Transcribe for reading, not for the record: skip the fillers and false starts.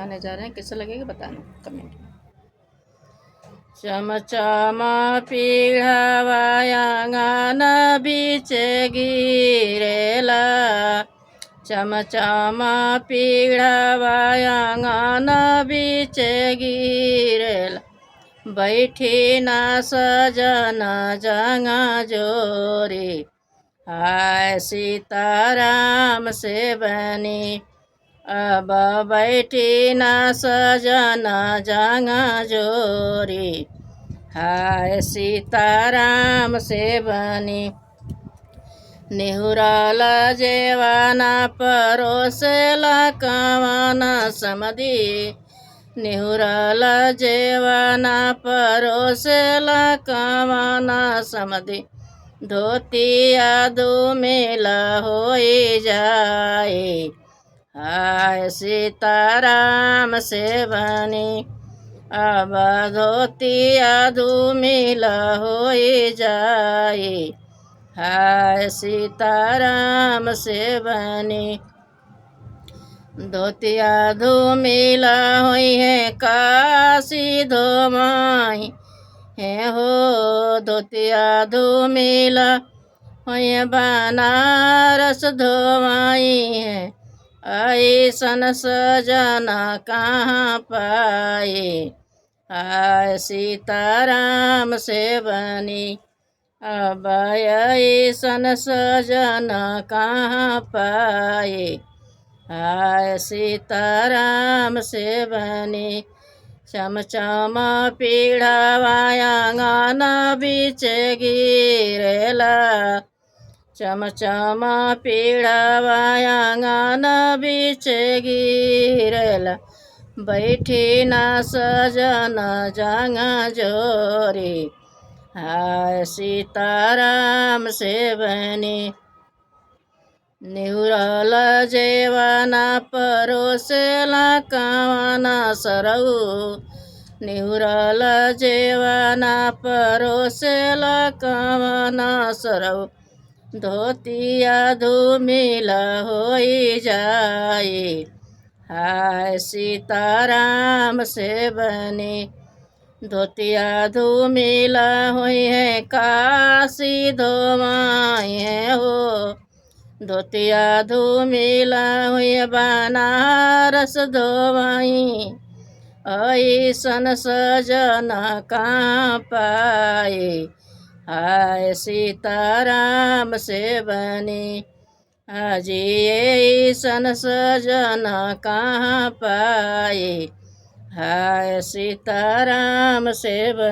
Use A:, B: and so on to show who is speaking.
A: बताने जा रहे हैं, कैसा लगेगा बताना कमेंट में। चमचम पीढ़ावा आंगन बीच गिरेला, चमचम पीढ़ावा आंगन बीच गिरेला, बैठी ना सजन जंगा जोरी, हाय सीताराम से बनी, अब बैठी ना सजन जंगा जोरी, हाय सीताराम से बनी। निहुरल जेवाना परोसेला कवन समधी, निहुरल जेवाना परोसेला कवन समधी, धोतिया धूमिल होई जाए, हाय सीताराम से बनी, अब धोतिया धूमिल होई जाए, हाय सीताराम से बनी। धोतिया धूमिल हुई है काशी धोमाई है हो, धोतिया धूमिल हुई बनारस धोमाई है, ऐसन सजन कहाँ पाए, हाय सीताराम से बनी, अब ऐसन सजन कहाँ पाए, हाय सीताराम से बनी। चमचम पीढ़ावा आंगन बीच गिरेला, चमचम पीढ़ावा आंगन बीच गिरेला, बैठी ना सजन जंगा जोरी, हाय सीताराम से बनी। निहुरल जेवाना परोसेला कवन सरऊ, निहुरल जेवाना परोसेला कवन सरऊ, धोतिया धूमिल होई जाए, हाय सीताराम से बनी, धोतिया धूमिल हुई है काशी धोमाई है हो, धोतिया धूमिल हुई बनारस धोमाई, ऐसन सजन कहाँ पाए, हाय सीताराम से बनी, हाजी ऐसन सजन कहाँ पाए, हाय सीताराम से बनी।